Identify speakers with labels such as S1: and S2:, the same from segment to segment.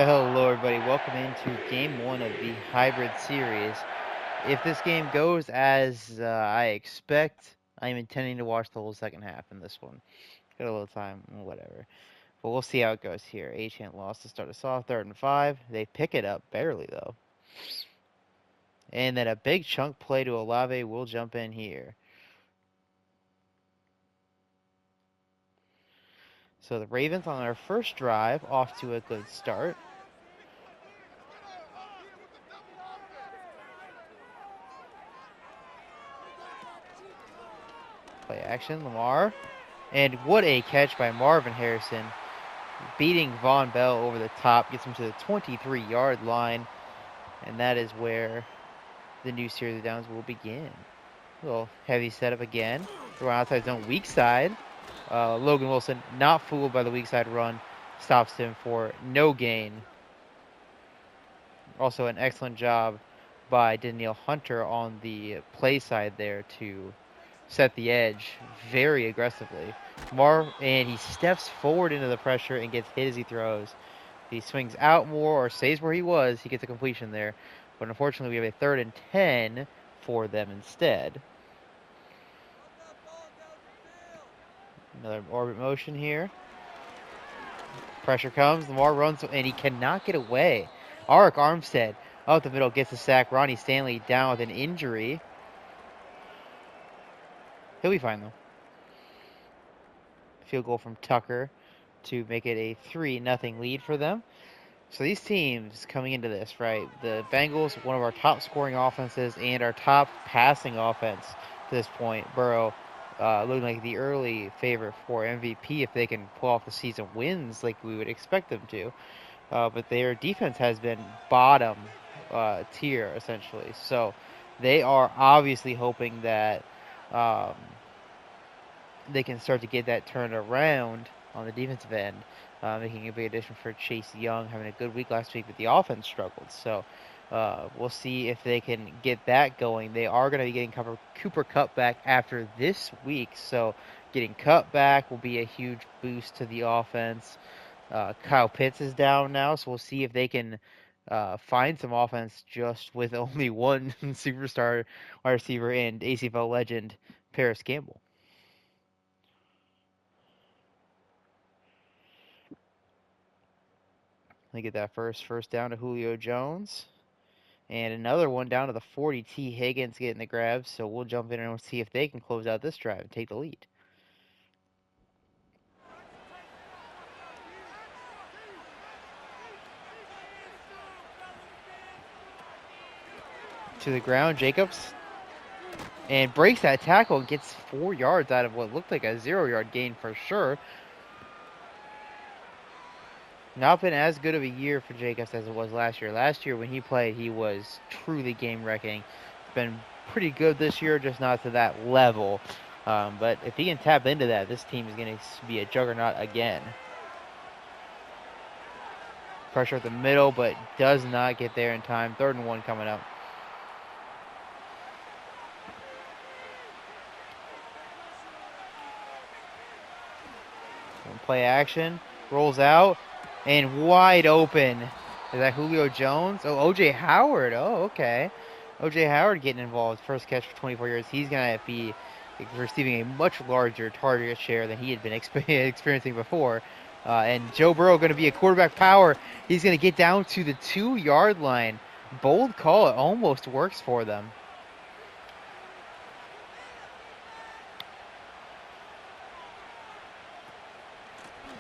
S1: Hello, everybody. Welcome into Game 1 of the Hybrid Series. If this game goes as I expect, I'm intending to watch the whole second half in this one. Got a little time, whatever. But we'll see how it goes here. H-Ant lost to start us off, 3rd and 5. They pick it up, barely, though. And then a big chunk play to Olave will jump in here. So the Ravens on their first drive, off to a good start. Play action, Lamar. And what a catch by Marvin Harrison. Beating Von Bell over the top, gets him to the 23-yard line. And that is where the new series of downs will begin. A little heavy setup again. Throw outside zone, weak side. Logan Wilson, not fooled by the weak side run, stops him for no gain. Also an excellent job by Danielle Hunter on the play side there to set the edge very aggressively. And he steps forward into the pressure and gets hit as he throws. If he swings out more or stays where he was, he gets a completion there. But unfortunately, we have a 3rd and 10 for them instead. Another orbit motion here. Pressure comes. Lamar runs, and he cannot get away. Arik Armstead up the middle gets the sack. Ronnie Stanley down with an injury. He'll be fine, though. Field goal from Tucker to make it a 3-0 lead for them. So these teams coming into this, right? The Bengals, one of our top scoring offenses and our top passing offense to this point. Burrow looking like the early favorite for MVP if they can pull off the season wins like we would expect them to. But their defense has been bottom tier, essentially. So they are obviously hoping that they can start to get that turned around on the defensive end, making a big addition for Chase Young, having a good week last week, but the offense struggled. So we'll see if they can get that going. They are going to be getting Cooper Kupp back after this week, so getting Kupp back will be a huge boost to the offense. Kyle Pitts is down now, so we'll see if they can find some offense just with only one superstar wide receiver and ACFL legend, Paris Campbell. They get that first down to Julio Jones. And another one down to the 40. T. Higgins getting the grab. So we'll jump in and we'll see if they can close out this drive and take the lead. To the ground, Jacobs. And breaks that tackle and gets 4 yards out of what looked like a 0-yard gain for sure. Not been as good of a year for Jacobs as it was last year. Last year when he played, he was truly game-wrecking. Been pretty good this year, just not to that level. But if he can tap into that, this team is going to be a juggernaut again. Pressure at the middle, but does not get there in time. 3rd and 1 coming up. Play action, rolls out, and wide open. Is that Julio Jones? Oh, O.J. Howard. Oh, okay. O.J. Howard getting involved. First catch for 24 yards. He's going to be receiving a much larger target share than he had been experiencing before. And Joe Burrow going to be a quarterback power. He's going to get down to the 2-yard line. Bold call. It almost works for them.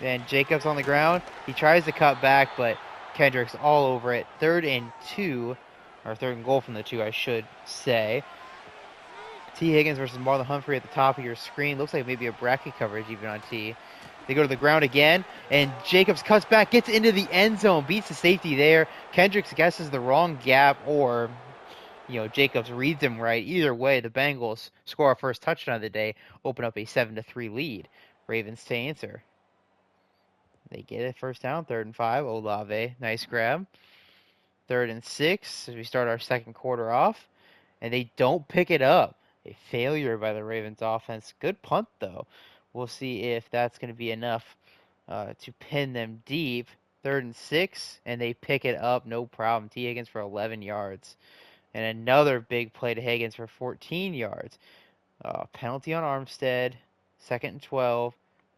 S1: And Jacobs on the ground. He tries to cut back, but Kendrick's all over it. 3rd and 2, or 3rd and goal from the 2, I should say. T. Higgins versus Marlon Humphrey at the top of your screen. Looks like maybe a bracket coverage even on T. They go to the ground again, and Jacobs cuts back, gets into the end zone, beats the safety there. Kendricks guesses the wrong gap, or Jacobs reads him right. Either way, the Bengals score our first touchdown of the day, open up a 7-3 lead. Ravens to answer. They get it, first down, 3rd and 5. Olave, nice grab. 3rd and 6 as we start our second quarter off. And they don't pick it up. A failure by the Ravens offense. Good punt, though. We'll see if that's going to be enough to pin them deep. 3rd and 6, and they pick it up, no problem. T. Higgins for 11 yards. And another big play to Higgins for 14 yards. Penalty on Armstead, 2nd and 12,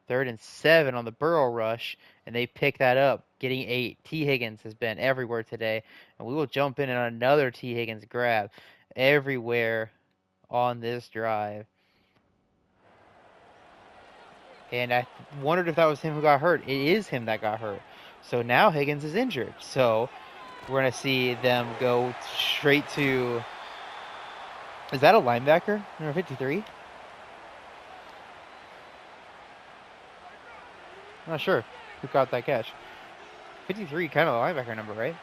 S1: 3rd and 7 on the Burrow rush, and they pick that up, getting 8. T. Higgins has been everywhere today, and we will jump in on another T. Higgins grab everywhere on this drive. And I wondered if that was him who got hurt. It is him that got hurt. So now Higgins is injured. So we're going to see them go straight to... Is that a linebacker? Number 53? I'm not sure who caught that catch. 53, kind of a linebacker number, right?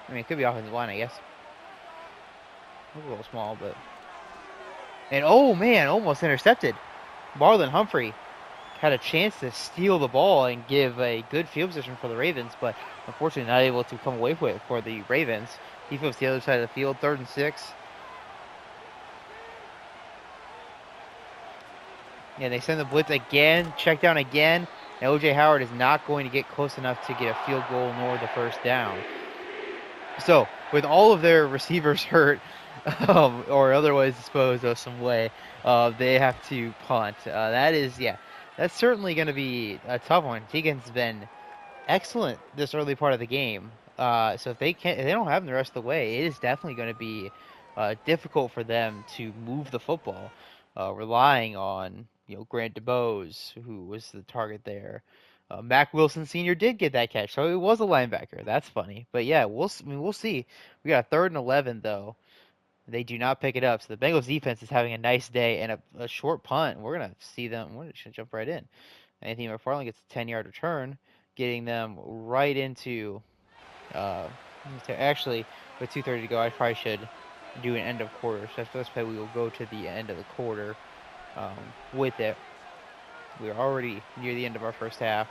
S1: I mean, it could be offensive line, I guess. A little small, but... And, oh, man, almost intercepted. Marlon Humphrey had a chance to steal the ball and give a good field position for the Ravens, but unfortunately not able to come away with it for the Ravens. He flips the other side of the field, 3rd and 6. And they send the blitz again, check down again, and O.J. Howard is not going to get close enough to get a field goal nor the first down. So, with all of their receivers hurt, or otherwise disposed of some way, they have to punt. That's certainly going to be a tough one. Higgins has been excellent this early part of the game. So if they don't have him the rest of the way, it is definitely going to be difficult for them to move the football, relying on Grant DuBose, who was the target there. Mac Wilson Sr. did get that catch, so it was a linebacker. That's funny, but yeah, we'll see. We got a 3rd and 11 though. They do not pick it up, so the Bengals defense is having a nice day and a short punt. We're gonna see them. We're just gonna jump right in. Anthony McFarland gets a 10-yard return, getting them right into. Actually, with 2:30 to go, I probably should do an end of quarter. So after this play, we will go to the end of the quarter with it. We're already near the end of our first half.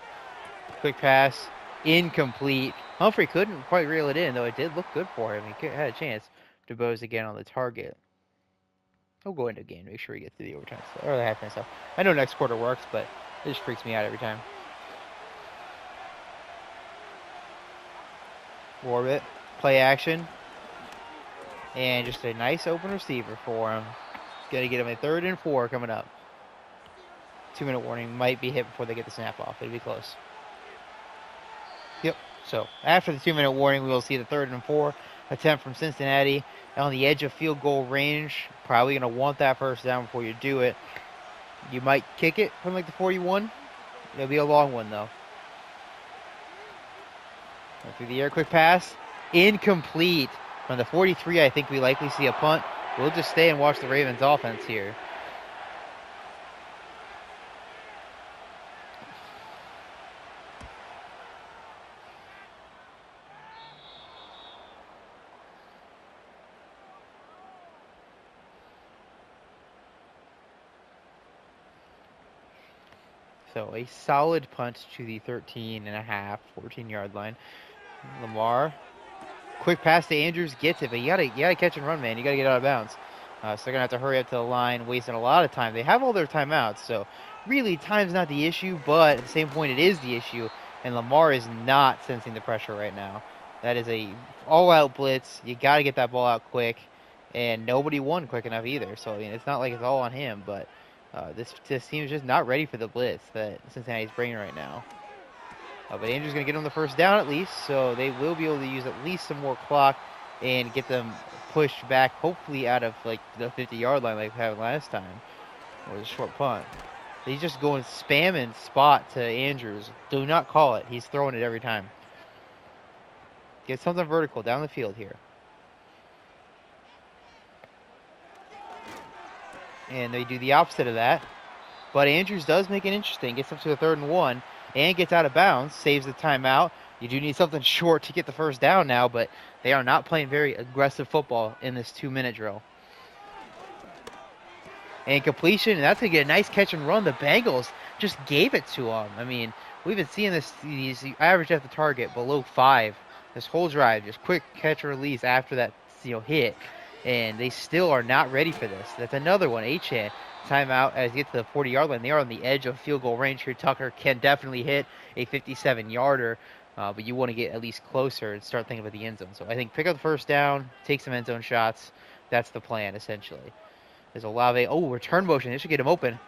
S1: Quick pass, incomplete. Humphrey couldn't quite reel it in, though it did look good for him. He had a chance. DuBose again on the target. He'll go into game, make sure he gets to the overtime stuff, or the halftime stuff. I know next quarter works, but it just freaks me out every time. Orbit, play action, and just a nice open receiver for him. Gonna get him a 3rd and 4 coming up. 2-minute warning might be hit before they get the snap off. It'll be close. Yep. So after the 2-minute warning, we will see the 3rd and 4 attempt from Cincinnati on the edge of field goal range. Probably going to want that first down before you do it. You might kick it from like the 41. It'll be a long one though. Through the air, quick pass, incomplete. From the 43, I think we likely see a punt. We'll just stay and watch the Ravens offense here. So a solid punt to the 14-yard line. Lamar, quick pass to Andrews, gets it, but you gotta catch and run, man. You gotta get out of bounds. So they're gonna have to hurry up to the line, wasting a lot of time. They have all their timeouts, so really time's not the issue, but at the same point it is the issue. And Lamar is not sensing the pressure right now. That is a all-out blitz. You gotta get that ball out quick, and nobody won quick enough either. So I mean, it's not like it's all on him, but. This team is just not ready for the blitz that Cincinnati's bringing right now. But Andrew's going to get them the first down at least, so they will be able to use at least some more clock and get them pushed back, hopefully out of like the 50-yard line like we had last time. Or a short punt. He's just going spam and spot to Andrews. Do not call it. He's throwing it every time. Get something vertical down the field here. And they do the opposite of that. But Andrews does make it interesting. Gets up to a 3rd and 1 and gets out of bounds. Saves the timeout. You do need something short to get the first down now, but they are not playing very aggressive football in this 2-minute drill. And completion, and that's going to get a nice catch and run. The Bengals just gave it to them. I mean, we've been seeing these average at the target below 5 this whole drive. Just quick catch and release after that hit. And they still are not ready for this. That's another one. Achane, timeout as they get to the 40-yard line. They are on the edge of field goal range here. Tucker can definitely hit a 57-yarder. but you want to get at least closer and start thinking about the end zone. So I think pick up the first down, take some end zone shots. That's the plan, essentially. There's Olave. Oh, return motion. They should get him open.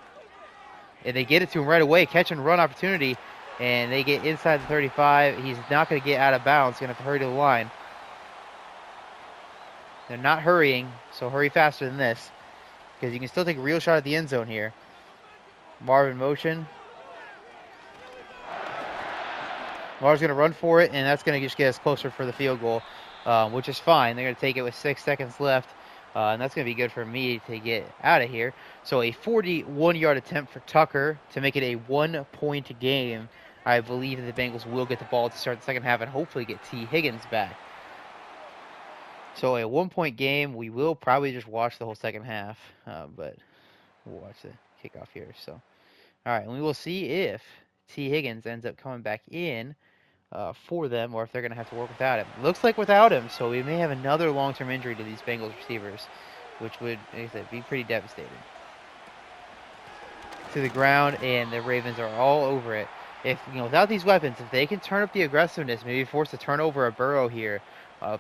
S1: And they get it to him right away. Catch and run opportunity. And they get inside the 35. He's not going to get out of bounds. Going to have to hurry to the line. They're not hurrying, so hurry faster than this. Because you can still take a real shot at the end zone here. Marvin motion. Marvin's going to run for it, and that's going to just get us closer for the field goal, which is fine. They're going to take it with 6 seconds left, and that's going to be good for me to get out of here. So a 41-yard attempt for Tucker to make it a 1-point game. I believe that the Bengals will get the ball to start the second half and hopefully get T. Higgins back. So a 1-point game. We will probably just watch the whole second half, but we'll watch the kickoff here. So, all right, and we will see if T. Higgins ends up coming back in for them, or if they're going to have to work without him. Looks like without him, so we may have another long-term injury to these Bengals receivers, which would, like I said, be pretty devastating. To the ground, and the Ravens are all over it. If without these weapons, if they can turn up the aggressiveness, maybe force a turnover of Burrow here,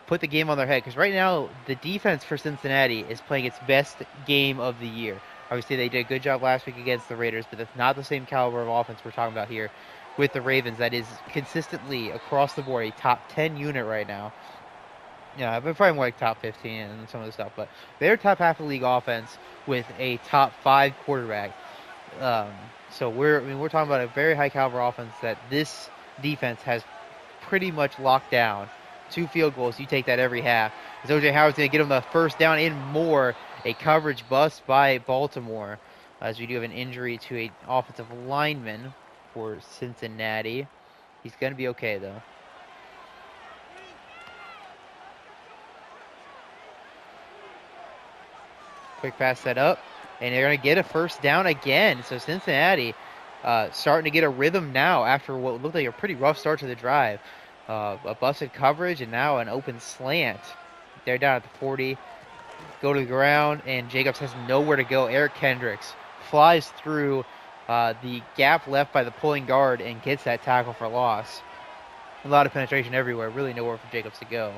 S1: put the game on their head. Because right now, the defense for Cincinnati is playing its best game of the year. Obviously, they did a good job last week against the Raiders, but that's not the same caliber of offense we're talking about here with the Ravens. That is consistently, across the board, a top 10 unit right now. Yeah, I've been probably more like top 15 and some of the stuff, but they're top half of the league offense with a top 5 quarterback. So we're talking about a very high caliber offense that this defense has pretty much locked down. 2 field goals, you take that every half. As O.J. Howard's going to get him the first down and more. A coverage bust by Baltimore, as we do have an injury to an offensive lineman for Cincinnati. He's going to be okay, though. Quick pass set up, and they're going to get a first down again. So Cincinnati starting to get a rhythm now after what looked like a pretty rough start to the drive. A busted coverage and now an open slant. They're down at the 40. Go to the ground, and Jacobs has nowhere to go. Eric Kendricks flies through the gap left by the pulling guard and gets that tackle for loss. A lot of penetration everywhere. Really nowhere for Jacobs to go.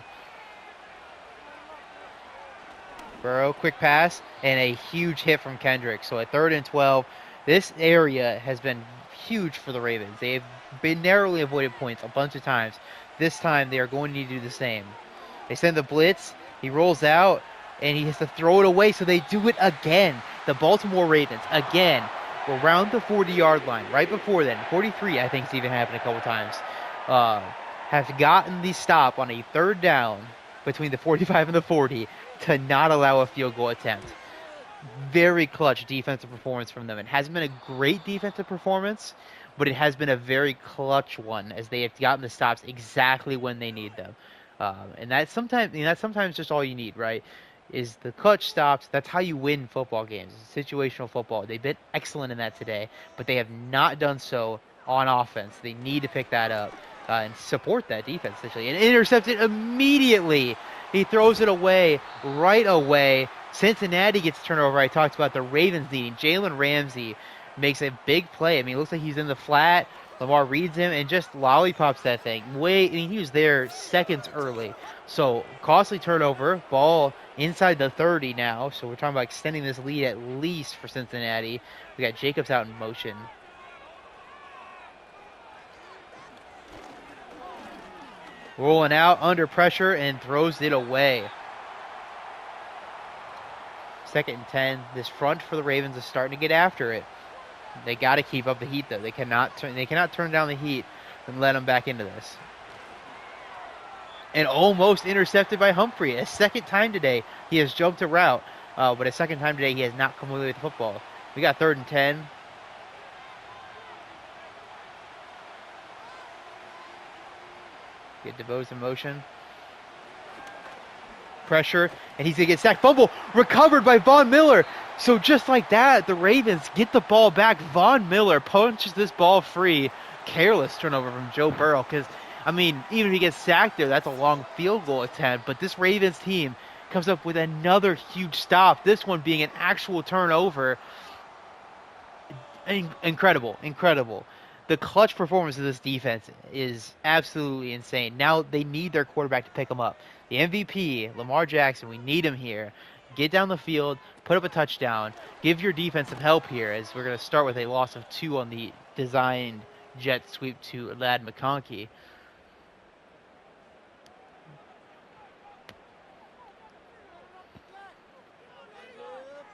S1: Burrow, quick pass, and a huge hit from Kendricks. So at 3rd and 12, this area has been huge for the Ravens. They've been narrowly avoided points a bunch of times. This time they are going to do the same. They send the blitz. He rolls out, and he has to throw it away, so they do it again. The Baltimore Ravens, again, were around the 40-yard line. Right before then, 43, I think it's even happened a couple times, have gotten the stop on a 3rd down between the 45 and the 40 to not allow a field goal attempt. Very clutch defensive performance from them. It hasn't been a great defensive performance, but it has been a very clutch one as they have gotten the stops exactly when they need them. And that's sometimes just all you need, right? Is the clutch stops. That's how you win football games. It's situational football. They've been excellent in that today, but they have not done so on offense. They need to pick that up and support that defense, essentially. And intercept it immediately. He throws it away right away. Cincinnati gets turnover. I talked about the Ravens needing. Jalen Ramsey makes a big play. I mean, it looks like he's in the flat. Lamar reads him and just lollipops that thing. He was there seconds early. So, costly turnover. Ball inside the 30 now. So, we're talking about extending this lead at least for Cincinnati. We got Jacobs out in motion. Rolling out under pressure and throws it away. 2nd and 10. This front for the Ravens is starting to get after it. They got to keep up the heat, though. They cannot turn down the heat and let them back into this. And almost intercepted by Humphrey. A 2nd time today, he has jumped a route. But a 2nd time today, he has not come away with the football. We got 3rd and 10. Get DeVos in motion. Pressure, and he's going to get sacked. Fumble, recovered by Von Miller. So just like that, the Ravens get the ball back. Von Miller punches this ball free. Careless turnover from Joe Burrow because, I mean, even if he gets sacked there, that's a long field goal attempt. But this Ravens team comes up with another huge stop, this one being an actual turnover. Incredible. the clutch performance of this defense is absolutely insane. Now they need their quarterback to pick them up. The MVP, Lamar Jackson, we need him here. Get down the field, put up a touchdown, give your defense some help here, as we're going to start with a loss of 2 on the designed jet sweep to Ladd McConkey.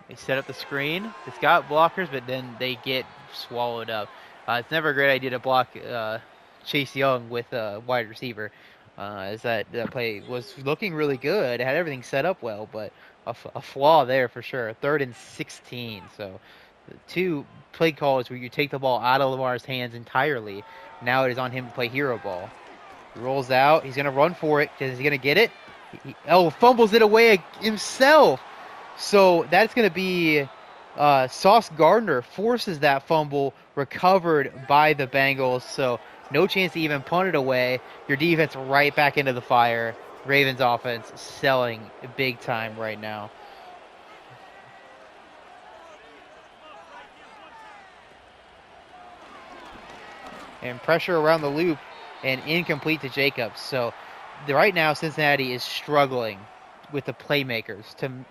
S1: They set up the screen. It's got blockers, but then they get swallowed up. It's never a great idea to block Chase Young with a wide receiver, as that play was looking really good. It had everything set up well, but a flaw there for sure. 3rd and 16. So 2 play calls where you take the ball out of Lamar's hands entirely. Now it is on him to play hero ball. He rolls out. He's going to run for it. Is he going to get it? Fumbles it away himself. So that's going to be Sauce Gardner forces that fumble, recovered by the Bengals. So no chance to even punt it away. Your defense right back into the fire. Ravens offense selling big time right now. And pressure around the loop and incomplete to Jacobs. So right now Cincinnati is struggling with the playmakers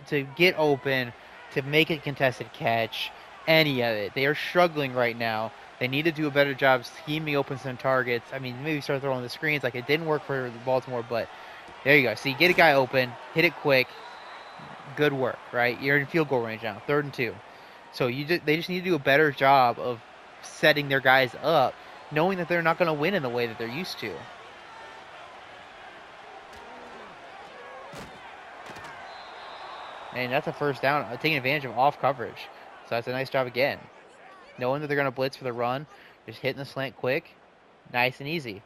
S1: to get open, to make a contested catch, any of it. They are struggling right now. They need to do a better job scheming open some targets. I mean, maybe start throwing the screens. Like, it didn't work for Baltimore, but there you go. See, get a guy open, hit it quick. Good work, right? You're in field goal range now, 3rd and 2. So they just need to do a better job of setting their guys up, knowing that they're not going to win in the way that they're used to. And that's a first down, taking advantage of off coverage. So that's a nice job again. Knowing that they're going to blitz for the run, just hitting the slant quick, nice and easy.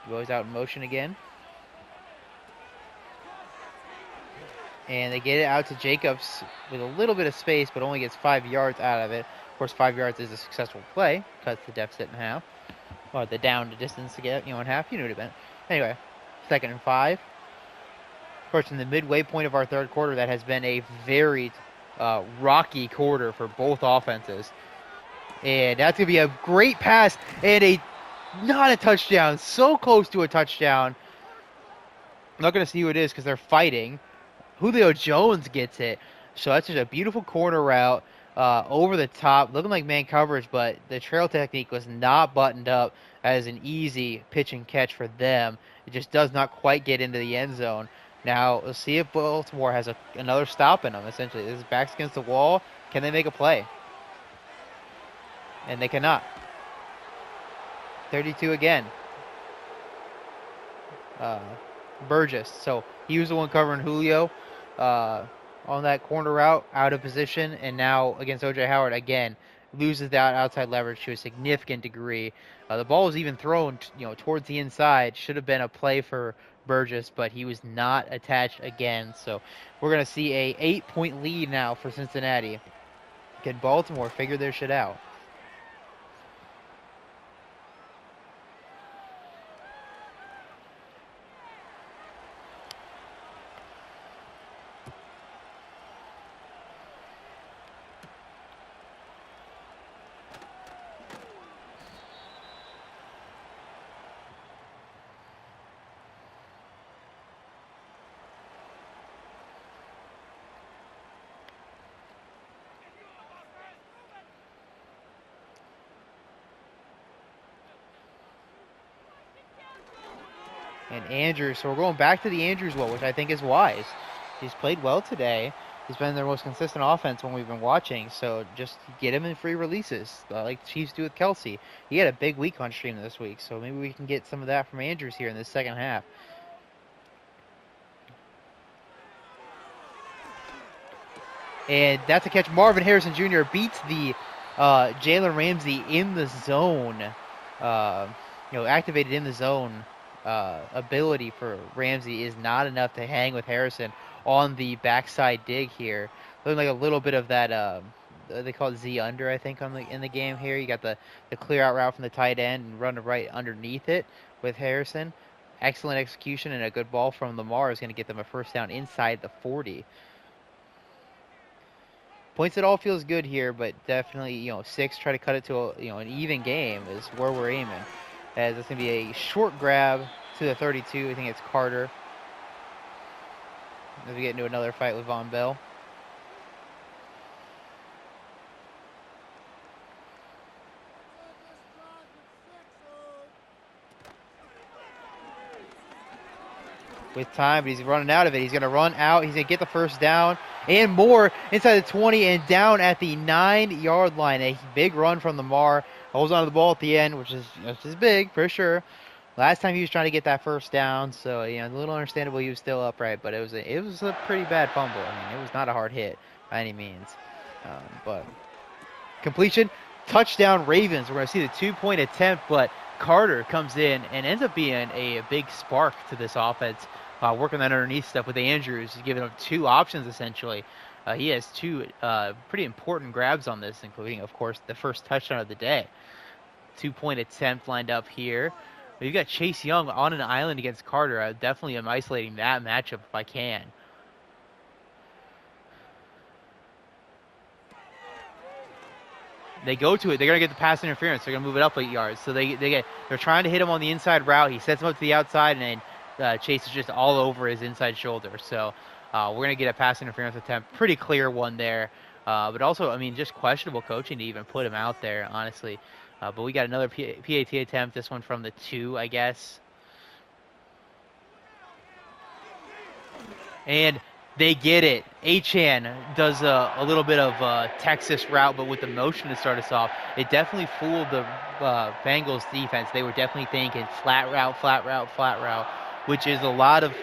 S1: Goes out in motion again. And they get it out to Jacobs with a little bit of space, but only gets 5 yards out of it. Of course, 5 yards is a successful play. Cuts the deficit in half. Or the down to distance to get, in half. You know what it meant. Anyway, 2nd and 5. Of course, in the midway point of our 3rd quarter, that has been a very rocky quarter for both offenses. And that's going to be a great pass and not a touchdown. So close to a touchdown. I'm not going to see who it is because they're fighting. Julio Jones gets it. So that's just a beautiful corner route. Over the top, looking like man coverage, but the trail technique was not buttoned up as an easy pitch and catch for them. It just does not quite get into the end zone. Now, let's see if Baltimore has another stop in them, essentially. This is backs against the wall. Can they make a play? And they cannot. 32 again. Burgess. So he was the one covering Julio. On that corner route, out of position, and now against O.J. Howard again, loses that outside leverage to a significant degree. The ball was even thrown, towards the inside. Should have been a play for Burgess, but he was not attached again. So we're going to see a 8-point lead now for Cincinnati. Can Baltimore figure their shit out? And Andrews, so we're going back to the Andrews well, which I think is wise. He's played well today. He's been their most consistent offense when we've been watching, so just get him in free releases, like the Chiefs do with Kelsey. He had a big week on stream this week, so maybe we can get some of that from Andrews here in the second half. And that's a catch. Marvin Harrison Jr. beats the Jalen Ramsey in the zone, activated in the zone. Ability for Ramsey is not enough to hang with Harrison on the backside dig here. Looking like a little bit of that, they call it Z under, I think, in the game here. You got the clear out route from the tight end and run right underneath it with Harrison. Excellent execution and a good ball from Lamar is going to get them a first down inside the 40. Points it all feels good here, but definitely, 6, try to cut it to an even game is where we're aiming. As it's going to be a short grab to the 32. I think it's Carter. As we get into another fight with Von Bell. With time, but he's running out of it. He's going to run out. He's going to get the first down and more inside the 20 and down at the 9-yard line. A big run from the Mar. Holds on to the ball at the end, which is big for sure. Last time he was trying to get that first down, so a little understandable he was still upright, but it was a pretty bad fumble. I mean, it was not a hard hit by any means. But completion, touchdown Ravens. We're going to see the 2-point attempt, but Carter comes in and ends up being a big spark to this offense, working that underneath stuff with Andrews. He's giving him 2 options essentially. He has 2 pretty important grabs on this, including, of course, the first touchdown of the day. 2-point attempt lined up here. You've got Chase Young on an island against Carter. I definitely am isolating that matchup if I can. They go to it. They're going to get the pass interference. They're going to move it up 8 yards. So they're trying to hit him on the inside route. He sets him up to the outside, and then Chase is just all over his inside shoulder. So we're going to get a pass interference attempt. Pretty clear one there. But also, I mean, just questionable coaching to even put him out there, honestly. But we got another PAT attempt, this one from the 2, I guess. And they get it. Achan does a little bit of Texas route, but with the motion to start us off. It definitely fooled the Bengals defense. They were definitely thinking flat route, flat route, flat route, which is a lot of,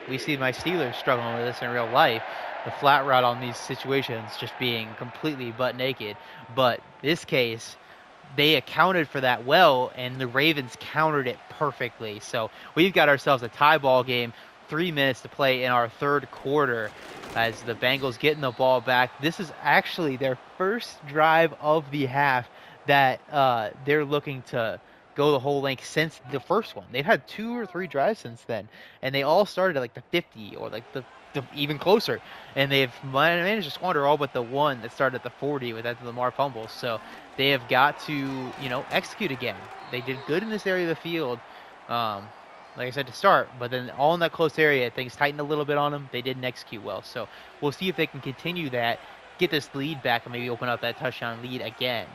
S1: we see my Steelers struggling with this in real life. The flat route on these situations just being completely butt naked. But this case, they accounted for that well, and the Ravens countered it perfectly. So we've got ourselves a tie ball game, 3 minutes to play in our third quarter as the Bengals getting the ball back. This is actually their first drive of the half that they're looking to go the whole length since the first one. They've had 2 or 3 drives since then, and they all started at like the 50 or like the even closer, and they've managed to squander all but the one that started at the 40 with that Lamar fumble. So they have got to execute again. They did good in this area of the field, like I said, to start, but then all in that close area, things tightened a little bit on them. They didn't execute well, so we'll see if they can continue that, get this lead back, and maybe open up that touchdown lead again.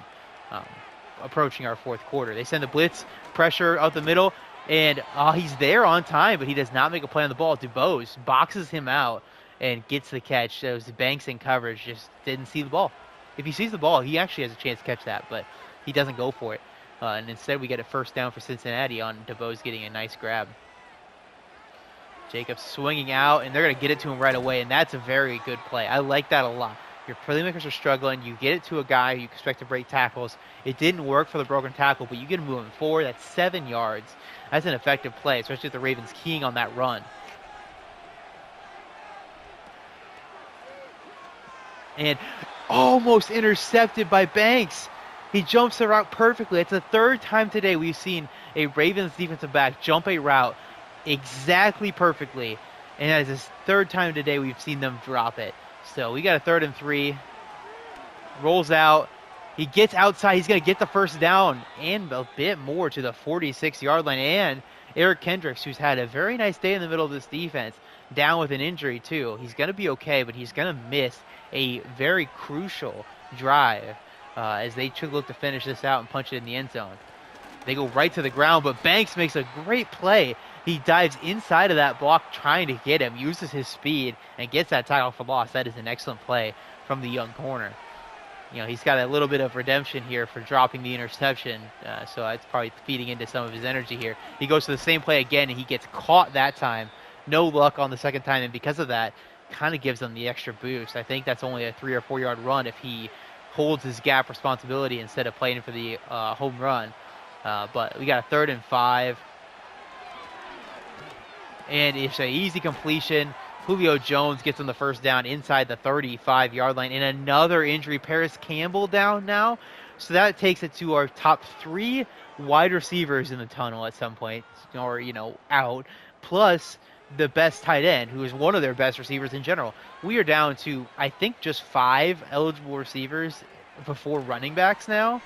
S1: Approaching our fourth quarter, they send the blitz pressure out the middle. And he's there on time, but he does not make a play on the ball. DuBose boxes him out and gets the catch. Those Banks in coverage just didn't see the ball. If he sees the ball, he actually has a chance to catch that, but he doesn't go for it. And instead, we get a first down for Cincinnati on DuBose getting a nice grab. Jacobs swinging out, and they're going to get it to him right away, and that's a very good play. I like that a lot. Your playmakers are struggling. You get it to a guy who you expect to break tackles. It didn't work for the broken tackle, but you get him moving forward. That's 7 yards. That's an effective play, especially with the Ravens keying on that run. And almost intercepted by Banks. He jumps the route perfectly. It's the 3rd time today we've seen a Ravens defensive back jump a route exactly perfectly. And that is the 3rd time today we've seen them drop it. So we got a 3rd and 3. Rolls out. He gets outside. He's going to get the first down and a bit more to the 46-yard line. And Eric Kendricks, who's had a very nice day in the middle of this defense, down with an injury too. He's going to be okay, but he's going to miss a very crucial drive as they look to finish this out and punch it in the end zone. They go right to the ground, but Banks makes a great play. He dives inside of that block trying to get him, uses his speed, and gets that tackle for loss. That is an excellent play from the young corner. He's got a little bit of redemption here for dropping the interception, so that's probably feeding into some of his energy here. He goes to the same play again, and he gets caught that time. No luck on the second time, and because of that, kind of gives them the extra boost. I think that's only a 3 or 4 yard run if he holds his gap responsibility instead of playing for the home run. But we got a 3rd and 5. And it's an easy completion. Julio Jones gets on the first down inside the 35-yard line. And another injury. Paris Campbell down now. So that takes it to our top 3 wide receivers in the tunnel at some point, or, out. Plus the best tight end, who is one of their best receivers in general. We are down to, I think, just 5 eligible receivers before running backs now.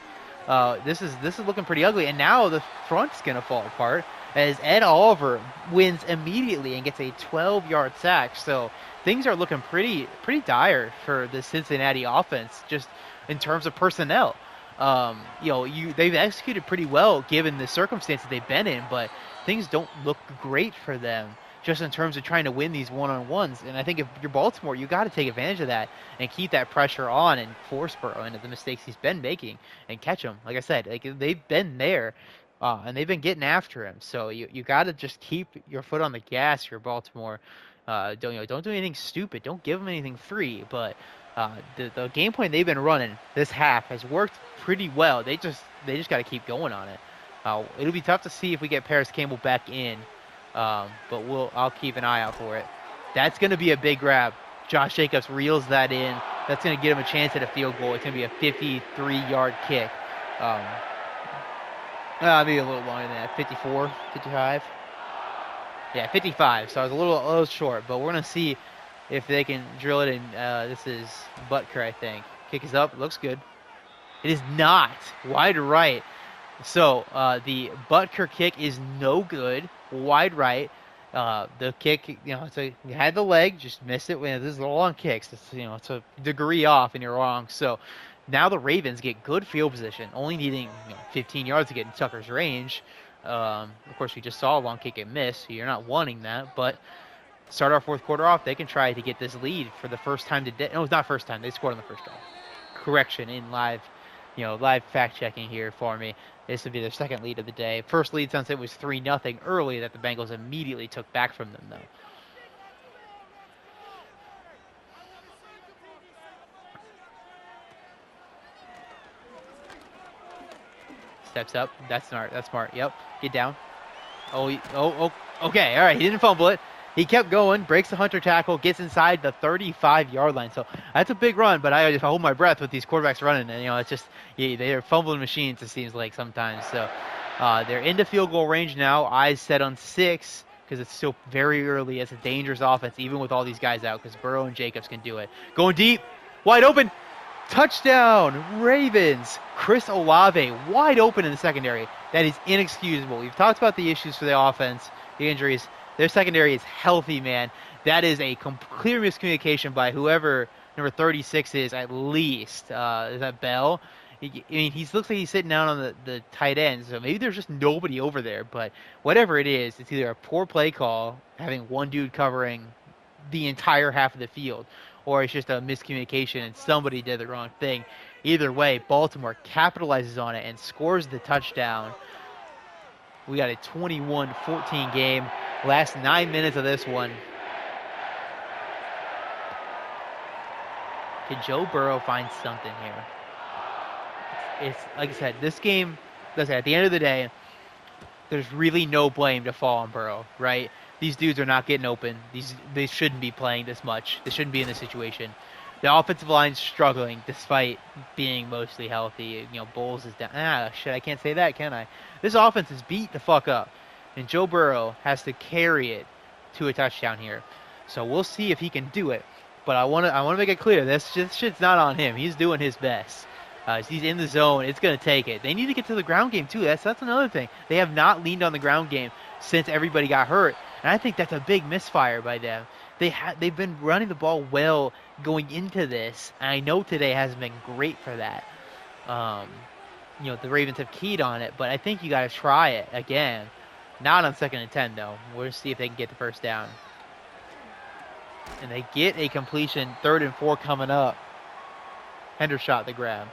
S1: This is looking pretty ugly, and now the front's gonna fall apart as Ed Oliver wins immediately and gets a 12-yard sack. So things are looking pretty dire for the Cincinnati offense, just in terms of personnel. They've executed pretty well given the circumstances they've been in, but things don't look great for them just in terms of trying to win these one-on-ones. And I think if you're Baltimore, you got to take advantage of that and keep that pressure on and force Burrow into the mistakes he's been making and catch him. Like I said, they've been there and they've been getting after him. So you got to just keep your foot on the gas here, Baltimore. Don't do anything stupid. Don't give them anything free. But the game plan they've been running this half has worked pretty well. They just got to keep going on it. It'll be tough to see if we get Paris Campbell back in, but I'll keep an eye out for it. That's going to be a big grab. Josh Jacobs reels that in. That's going to give him a chance at a field goal. It's going to be a 53-yard kick. Maybe a little longer than that. 54, 55. Yeah, 55. So I was a little short, but we're going to see if they can drill it in. This is Butker, I think. Kick is up. It looks good. It is not. Wide right. So the Butker kick is no good. Wide right. The kick, you had the leg, just missed it. This is a long kicks. It's a degree off, and you're wrong. So now the Ravens get good field position, only needing 15 yards to get in Tucker's range. Of course, we just saw a long kick and miss, so you're not wanting that. But start our fourth quarter off, they can try to get this lead for the first time today. No, it's not first time. They scored on the first drive. Correction in live fact checking here for me. This would be their second lead of the day. First lead since it was 3-0 early that the Bengals immediately took back from them, though. Steps up. That's smart. That's smart. Yep. Get down. Oh, okay. All right. He didn't fumble it. He kept going, breaks the Hunter tackle, gets inside the 35-yard line. So that's a big run, but I just hold my breath with these quarterbacks running. And, it's just, they're fumbling machines, it seems like sometimes. So they're into field goal range now. Eyes set on 6 because it's still very early. It's a dangerous offense, even with all these guys out, because Burrow and Jacobs can do it. Going deep, wide open. Touchdown, Ravens. Chris Olave, wide open in the secondary. That is inexcusable. We've talked about the issues for the offense, the injuries. Their secondary is healthy, man. That is a clear miscommunication by whoever number 36 is, at least. Is that Bell? He looks like he's sitting down on the tight end, so maybe there's just nobody over there. But whatever it is, it's either a poor play call, having one dude covering the entire half of the field, or it's just a miscommunication and somebody did the wrong thing. Either way, Baltimore capitalizes on it and scores the touchdown. We got a 21-14 game. Last 9 minutes of this one. Can Joe Burrow find something here? It's like I said, this game, at the end of the day, there's really no blame to fall on Burrow, right? These dudes are not getting open. They shouldn't be playing this much. They shouldn't be in this situation. The offensive line's struggling despite being mostly healthy. Bowles is down. I can't say that, can I? This offense is beat the fuck up. And Joe Burrow has to carry it to a touchdown here. So we'll see if he can do it. But I want to make it clear, this shit's not on him. He's doing his best. He's in the zone. It's going to take it. They need to get to the ground game, too. That's another thing. They have not leaned on the ground game since everybody got hurt. And I think that's a big misfire by them. They've been running the ball well going into this. And I know today hasn't been great for that. The Ravens have keyed on it. But I think you got to try it again. Not on 2nd and 10, though. We'll see if they can get the first down. And they get a completion, 3rd and 4 coming up. Hendershot the grab.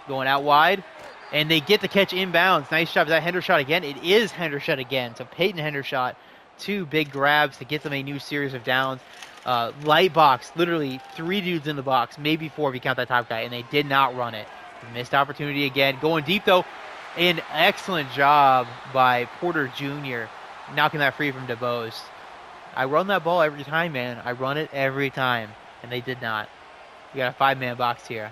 S1: Going out wide. And they get the catch inbounds. Nice job. Is that Hendershot again? It is Hendershot again. So Peyton Hendershot, 2 big grabs to get them a new series of downs. Light box, literally 3 dudes in the box, maybe 4 if you count that top guy, and they did not run it. Missed opportunity again. Going deep, though. An excellent job by Porter Jr. knocking that free from DeBose. I run that ball every time, man. I run it every time, and they did not. You got a 5-man box here.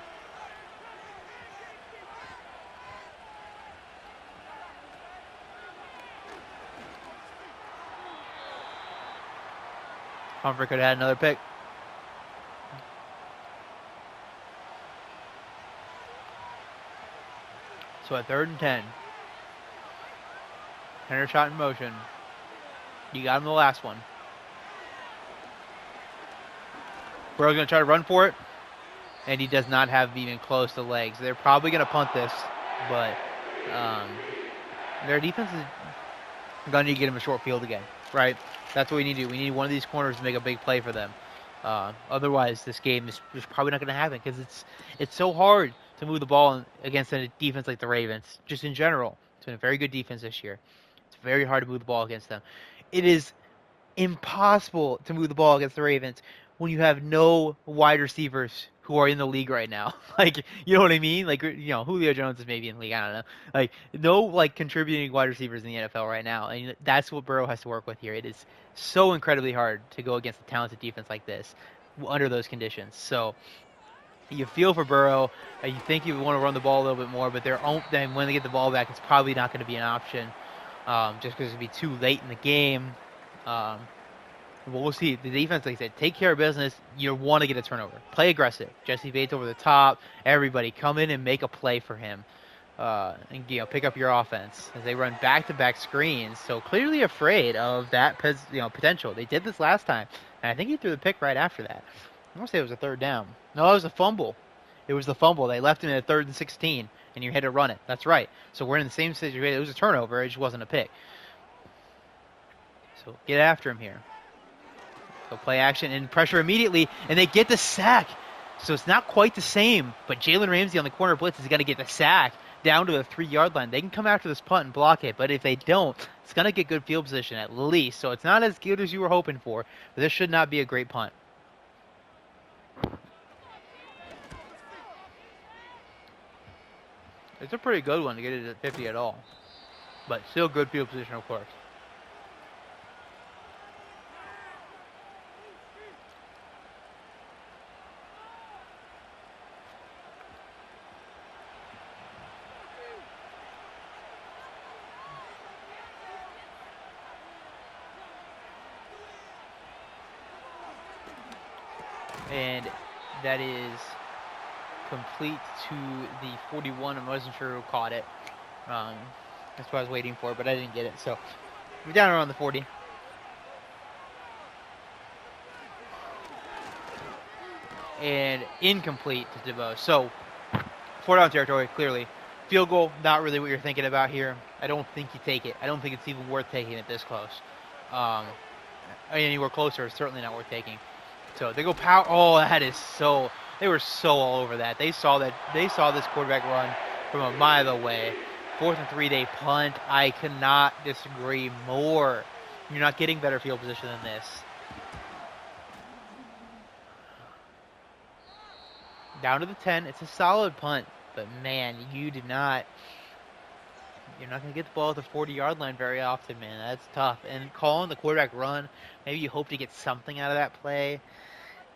S1: Humphrey could have had another pick. So at 3rd and 10. Henry shot in motion. You got him the last one. Burrow's going to try to run for it. And he does not have even close to legs. They're probably going to punt this. But their defense is going to need to get him a short field again. Right? That's what we need to do. We need one of these corners to make a big play for them. Otherwise, this game is probably not going to happen because it's so hard to move the ball against a defense like the Ravens. Just in general, it's been a very good defense this year. It's very hard to move the ball against them. It is impossible to move the ball against the Ravens when you have no wide receivers who are in the league right now. Like, you know what I mean? Like, you know, Julio Jones is maybe in the league. I don't know. Like, no, like, contributing wide receivers in the NFL right now. And that's what Burrow has to work with here. It is so incredibly hard to go against a talented defense like this under those conditions. So you feel for Burrow. You think you want to run the ball a little bit more, but then when they get the ball back, it's probably not going to be an option just because it'd be too late in the game. We'll see. The defense, like I said, take care of business. You want to get a turnover. Play aggressive. Jesse Bates over the top. Everybody come in and make a play for him. And pick up your offense as they run back-to-back screens. So clearly afraid of that potential. They did this last time, and I think he threw the pick right after that. I want to say it was a 3rd down. No, it was a fumble. It was the fumble. They left him at 3rd and 16, and you had to run it. That's right. So we're in the same situation. It was a turnover. It just wasn't a pick. So get after him here. So play action and pressure immediately, and they get the sack. So it's not quite the same, but Jalen Ramsey on the corner blitz is going to get the sack down to the 3-yard line. They can come after this punt and block it, but if they don't, it's going to get good field position at least. So it's not as good as you were hoping for, but this should not be a great punt. It's a pretty good one to get it at 50 at all, but still good field position, of course. And that is complete to the 41. I wasn't sure who caught it. That's what I was waiting for, but I didn't get it. So we're down around the 40. And incomplete to DeVoe. So 4-down territory, clearly. Field goal, not really what you're thinking about here. I don't think you take it. I don't think it's even worth taking it this close. Anywhere closer is certainly not worth taking. So they go power. Oh, that is so. They were so all over that. They saw this quarterback run from a mile away. 4th and 3, they punt. I cannot disagree more. You're not getting better field position than this. Down to the 10. It's a solid punt, but man, you're not going to get the ball at the 40-yard line very often, man. That's tough. And calling the quarterback run, maybe you hope to get something out of that play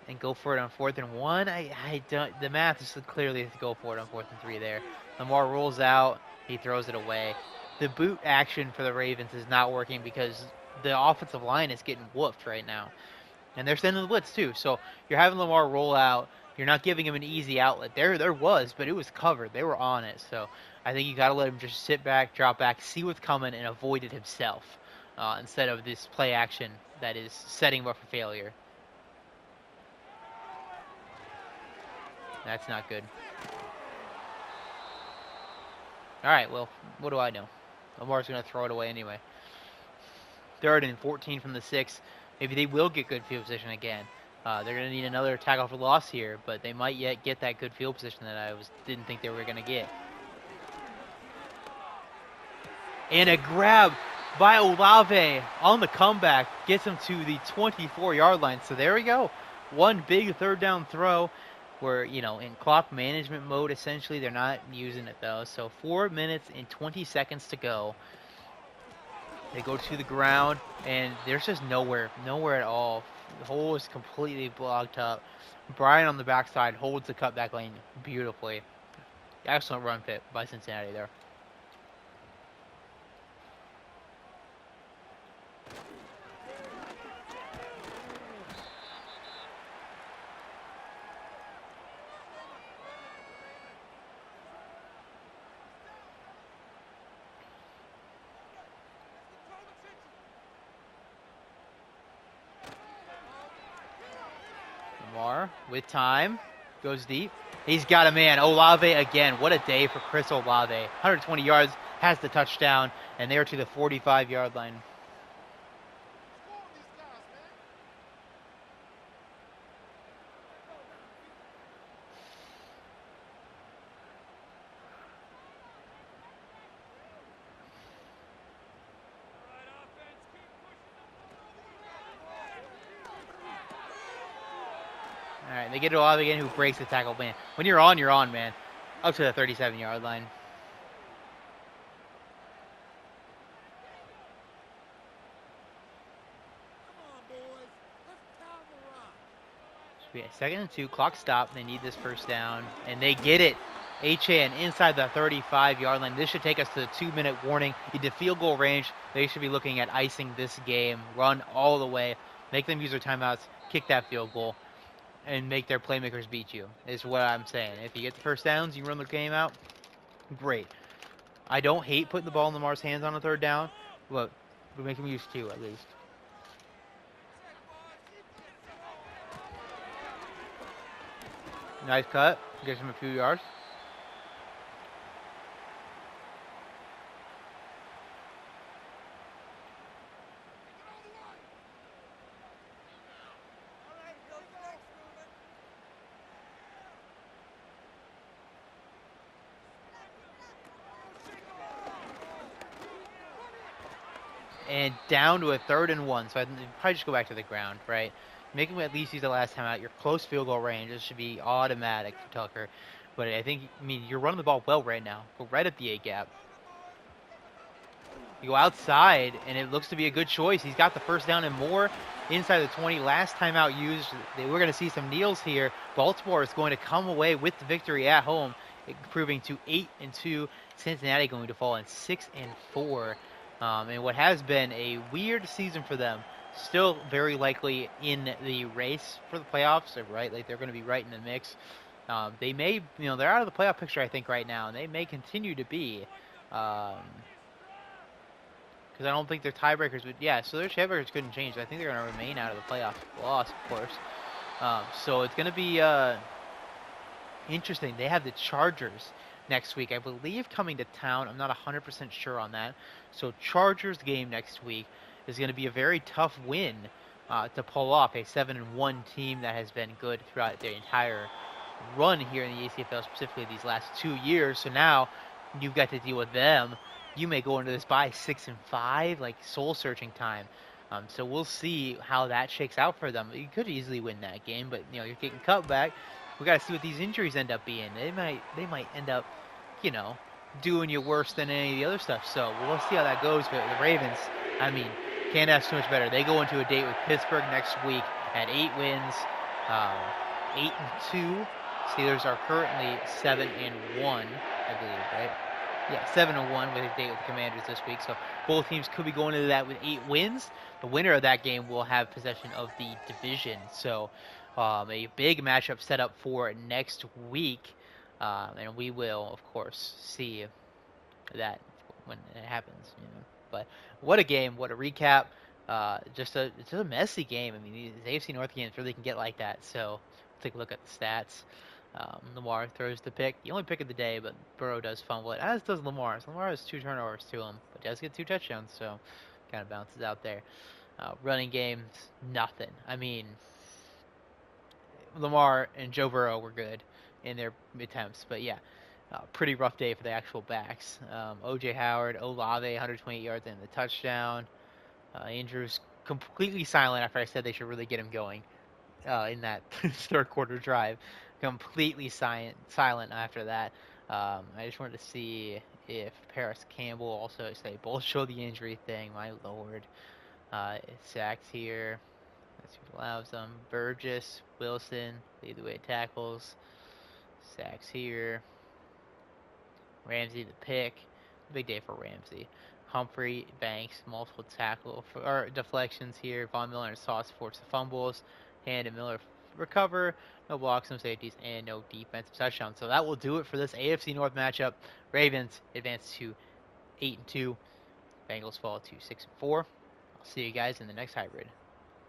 S1: and go for it on 4th and 1. I don't. The math is clearly to go for it on 4th and 3 there. Lamar rolls out. He throws it away. The boot action for the Ravens is not working because the offensive line is getting whooped right now. And they're sending the blitz too. So you're having Lamar roll out. You're not giving him an easy outlet. There was, but it was covered. They were on it. So I think you got to let him just sit back, drop back, see what's coming, and avoid it himself instead of this play action that is setting him up for failure. That's not good. All right, well, what do I know? Lamar's going to throw it away anyway. 3rd and 14 from the 6. Maybe they will get good field position again. They're going to need another tackle for loss here, but they might yet get that good field position that I didn't think they were going to get. And a grab by Olave on the comeback gets him to the 24-yard line. So there we go. One big 3rd down throw. We're, in clock management mode, essentially. They're not using it, though. So 4 minutes and 20 seconds to go. They go to the ground, and there's just nowhere at all. The hole is completely blocked up. Brian on the backside holds the cutback lane beautifully. Excellent run fit by Cincinnati there. Lamar with time, goes deep. He's got a man. Olave again. What a day for Chris Olave. 120 yards, has the touchdown, and they're to the 45-yard line. All right, they get to Olave again, who breaks the tackle. Man, when you're on, man. Up to the 37-yard line. Yeah, 2nd and 2, clock stop. They need this first down, and they get it. HAN inside the 35-yard line. This should take us to the 2-minute warning. Into field goal range, they should be looking at icing this game. Run all the way, make them use their timeouts, kick that field goal, and make their playmakers beat you, is what I'm saying. If you get the first downs, you run the game out, great. I don't hate putting the ball in Lamar's hands on a 3rd down, but we make them use 2 at least. Nice cut. Gives him a few yards. And down to a 3rd and 1. So I'd probably just go back to the ground, right? Make him at least use the last time out. You're close field goal range. This should be automatic for Tucker. But I mean, you're running the ball well right now. Go right at the A gap. You go outside, and it looks to be a good choice. He's got the first down and more inside the 20. Last time out used. We're going to see some kneels here. Baltimore is going to come away with the victory at home, improving to 8-2. Cincinnati going to fall in 6-4. And what has been a weird season for them. Still very likely in the race for the playoffs, right? Like they're going to be right in the mix. They may, they're out of the playoff picture, I think, right now, and they may continue to be. Because I don't think their tiebreakers would, so their tiebreakers couldn't change. I think they're going to remain out of the playoff loss, of course. So it's going to be interesting. They have the Chargers next week, I believe, coming to town. I'm not 100% sure on that. So Chargers game next week is going to be a very tough win to pull off. A 7-1 team that has been good throughout their entire run here in the ACFL, specifically these last 2 years. So now you've got to deal with them. You may go into this bye 6-5, like soul-searching time. So we'll see how that shakes out for them. You could easily win that game, but you're getting cut back. We got to see what these injuries end up being. They might end up, doing you worse than any of the other stuff. So we'll see how that goes. But the Ravens, I mean, can't ask too much better. They go into a date with Pittsburgh next week at 8 wins, 8-2. Steelers are currently 7-1, I believe, right? Yeah, 7-1 with a date with the Commanders this week. So both teams could be going into that with 8 wins. The winner of that game will have possession of the division. So a big matchup set up for next week. And we will, of course, see that when it happens. But what a game, what a recap. Just a messy game. I mean, these AFC North games really can get like that. So take a look at the stats. Lamar throws the pick. The only pick of the day, but Burrow does fumble it, as does Lamar. So Lamar has 2 turnovers to him, but does get 2 touchdowns, so kind of bounces out there. Running games, nothing. I mean, Lamar and Joe Burrow were good in their attempts, but yeah, pretty rough day for the actual backs. O.J. Howard, Olave, 128 yards and the touchdown. Andrews completely silent after I said they should really get him going in that 3rd quarter drive. Completely silent after that. I just wanted to see if Paris Campbell also say both show the injury thing. My lord. Sacks here. That's who allows them. Burgess, Wilson, lead the way tackles. Sacks here. Ramsey the pick. Big day for Ramsey. Humphrey, Banks, multiple tackle or deflections here. Von Miller and Sauce force the fumbles. Hand and Miller recover. No blocks, no safeties, and no defensive touchdowns. So that will do it for this AFC North matchup. Ravens advance to 8-2. Bengals fall to 6-4. I'll see you guys in the next hybrid.